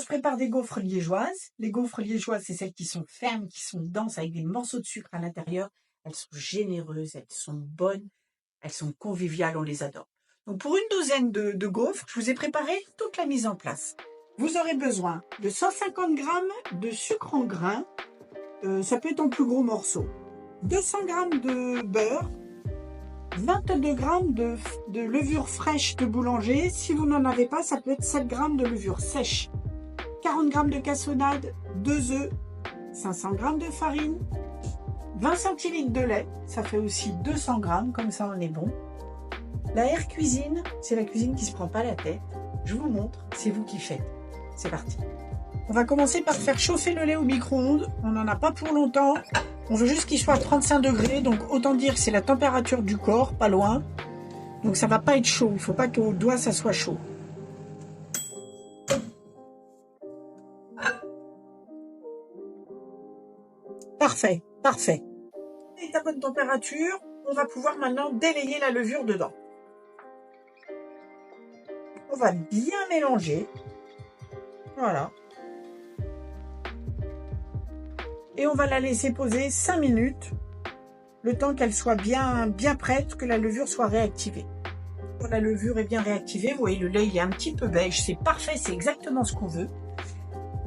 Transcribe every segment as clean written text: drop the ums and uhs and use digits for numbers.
prépare des gaufres liégeoises. Les gaufres liégeoises, c'est celles qui sont fermes, qui sont denses, avec des morceaux de sucre à l'intérieur. Elles sont généreuses, elles sont bonnes, elles sont conviviales, on les adore. Donc pour une douzaine de gaufres, je vous ai préparé toute la mise en place. Vous aurez besoin de 150 g de sucre en grains, ça peut être en plus gros morceaux, 200 g de beurre, 22 g de levure fraîche de boulanger. Si vous n'en avez pas, ça peut être 7 g de levure sèche, 40 g de cassonade, 2 œufs, 500 g de farine, 20 centilitres de lait, ça fait aussi 200 g, comme ça on est bon. La air cuisine, c'est la cuisine qui se prend pas la tête. Je vous montre, c'est vous qui faites. C'est parti. On va commencer par faire chauffer le lait au micro-ondes. On n'en a pas pour longtemps. On veut juste qu'il soit à 35 degrés, donc autant dire que c'est la température du corps, pas loin. Donc ça va pas être chaud, il ne faut pas qu'au doigt ça soit chaud. Parfait, parfait. Et à bonne température, on va pouvoir maintenant délayer la levure dedans. On va bien mélanger. Voilà. Et on va la laisser poser 5 minutes, le temps qu'elle soit bien prête, que la levure soit réactivée. Quand la levure est bien réactivée, vous voyez le lait il est un petit peu beige, c'est parfait, c'est exactement ce qu'on veut.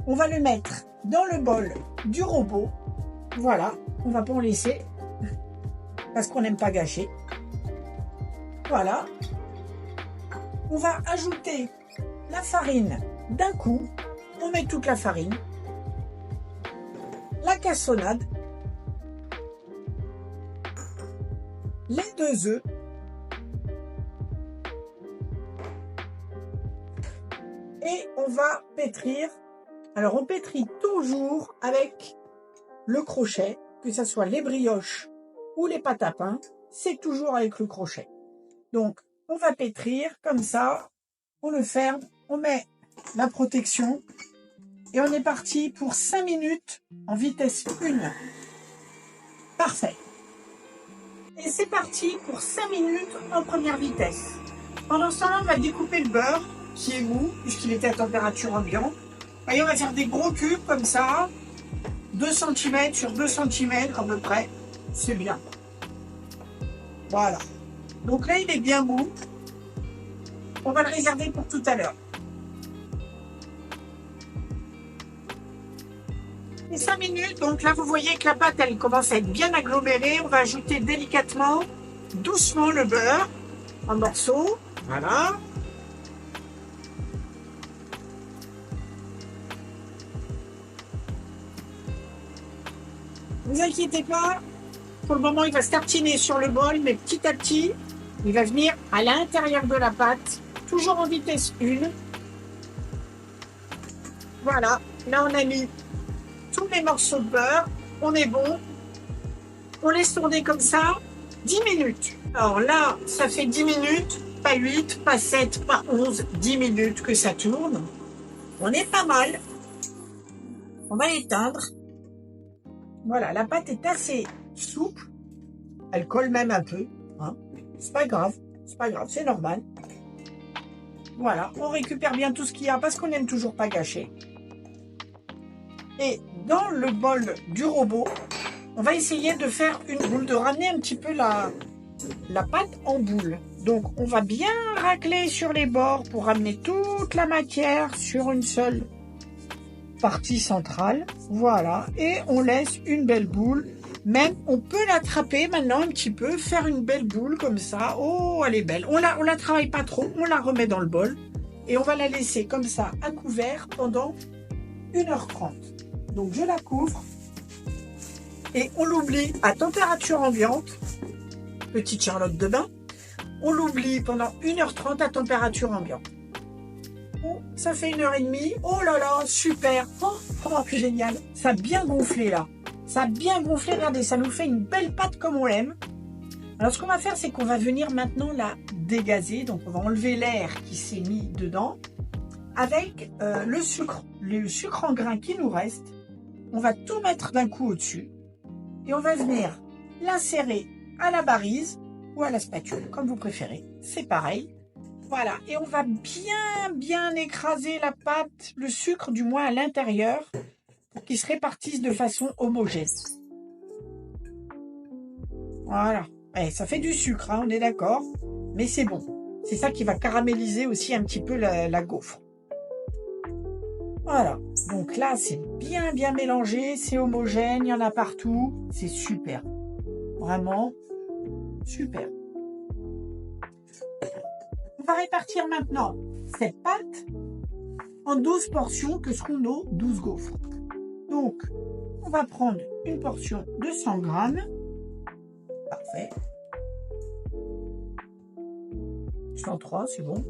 On va le mettre dans le bol du robot. Voilà, on va pas en laisser, parce qu'on n'aime pas gâcher. Voilà. On va ajouter la farine d'un coup. On met toute la farine. La cassonade, les 2 œufs, et on va pétrir. Alors on pétrit toujours avec le crochet, que ce soit les brioches ou les pâtes à pain, c'est toujours avec le crochet. Donc on va pétrir comme ça, on le ferme, on met la protection. Et on est parti pour 5 minutes en vitesse 1. Parfait. Et c'est parti pour 5 minutes en première vitesse. Pendant ce temps-là, on va découper le beurre qui est mou, puisqu'il était à température ambiante. Voyez, on va faire des gros cubes comme ça, 2 cm sur 2 cm à peu près. C'est bien. Voilà. Donc là, il est bien mou. On va le réserver pour tout à l'heure. Et 5 minutes, donc là vous voyez que la pâte elle commence à être bien agglomérée. On va ajouter délicatement, doucement le beurre en morceaux. Voilà. Ne vous inquiétez pas, pour le moment il va se tartiner sur le bol, mais petit à petit, il va venir à l'intérieur de la pâte, toujours en vitesse 1. Voilà, là on a mis tous les morceaux de beurre, on est bon. On laisse tourner comme ça 10 minutes. Alors là, ça fait 10 minutes, pas 8, pas 7, pas 11, 10 minutes que ça tourne. On est pas mal. On va éteindre. Voilà, la pâte est assez souple. Elle colle même un peu. Hein. C'est pas grave, c'est normal. Voilà, on récupère bien tout ce qu'il y a parce qu'on n'aime toujours pas gâcher. Et dans le bol du robot, on va essayer de faire une boule, de ramener un petit peu la pâte en boule. Donc on va bien racler sur les bords pour ramener toute la matière sur une seule partie centrale. Voilà, et on laisse une belle boule. Même on peut l'attraper maintenant un petit peu, faire une belle boule comme ça. Oh, elle est belle. On la travaille pas trop, on la remet dans le bol et on va la laisser comme ça à couvert pendant 1h30. Donc je la couvre et on l'oublie à température ambiante, petite Charlotte de bain, on l'oublie pendant 1h30 à température ambiante. Oh, ça fait 1h30, oh là là, super, oh, génial, ça a bien gonflé là, ça a bien gonflé, regardez, ça nous fait une belle pâte comme on l'aime. Alors ce qu'on va faire, c'est qu'on va venir maintenant la dégazer, donc on va enlever l'air qui s'est mis dedans, avec le sucre en grains qui nous reste. On va tout mettre d'un coup au-dessus et on va venir l'insérer à la barise ou à la spatule, comme vous préférez. C'est pareil. Voilà, et on va bien écraser la pâte, le sucre du moins à l'intérieur, pour qu'il se répartisse de façon homogène. Voilà, ça fait du sucre, hein, on est d'accord, mais c'est bon. C'est ça qui va caraméliser aussi un petit peu la gaufre. Voilà, donc là c'est bien mélangé, c'est homogène, il y en a partout, c'est super. Vraiment, super. On va répartir maintenant cette pâte en 12 portions que seront nos 12 gaufres. Donc, on va prendre une portion de 100 grammes. Parfait. 103, c'est bon.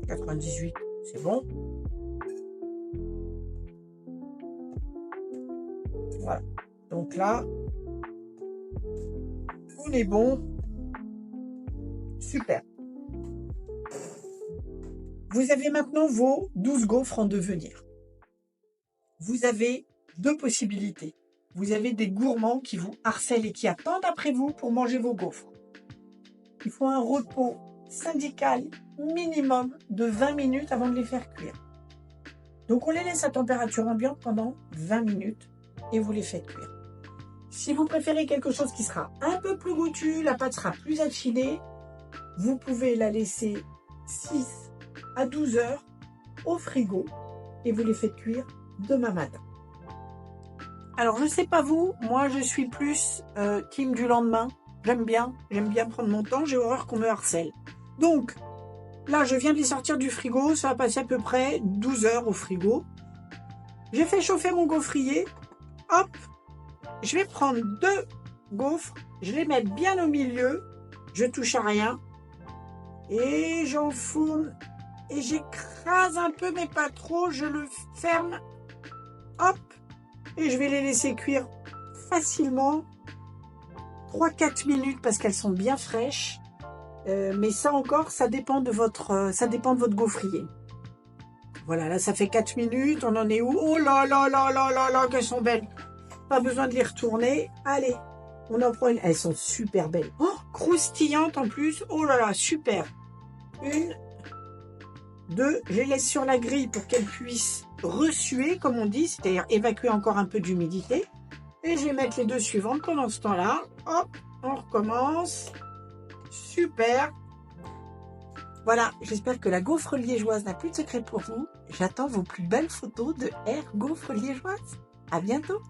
98, c'est bon. Voilà. Donc là, on est bon. Super. Vous avez maintenant vos 12 gaufres en devenir. Vous avez deux possibilités. Vous avez des gourmands qui vous harcèlent et qui attendent après vous pour manger vos gaufres. Il faut un repos syndical minimum de 20 minutes avant de les faire cuire. Donc on les laisse à température ambiante pendant 20 minutes et vous les faites cuire. Si vous préférez quelque chose qui sera un peu plus goûtu, la pâte sera plus affinée, vous pouvez la laisser 6 à 12 heures au frigo et vous les faites cuire demain matin. Alors je sais pas vous, moi je suis plus team du lendemain. J'aime bien prendre mon temps, j'ai horreur qu'on me harcèle. Donc là je viens de les sortir du frigo, ça va passer à peu près 12 heures au frigo. J'ai fait chauffer mon gaufrier, hop, je vais prendre 2 gaufres, je les mets bien au milieu, je touche à rien et j'enfourne et j'écrase un peu mais pas trop, je le ferme, hop, et je vais les laisser cuire facilement 3-4 minutes parce qu'elles sont bien fraîches, mais ça encore ça dépend de votre gaufrier. Voilà, là ça fait 4 minutes, on en est où? Oh là là là là là là, qu'elles sont belles, pas besoin de les retourner. Allez, on en prend une, elles sont super belles, oh, croustillantes en plus, oh là là, super. 1, 2, je les laisse sur la grille pour qu'elles puissent ressuer comme on dit, c'est-à-dire évacuer encore un peu d'humidité. Et je vais mettre les 2 suivantes pendant ce temps-là. Hop, on recommence. Super. Voilà, j'espère que la gaufre liégeoise n'a plus de secret pour vous. J'attends vos plus belles photos de Air Gaufre liégeoise. À bientôt.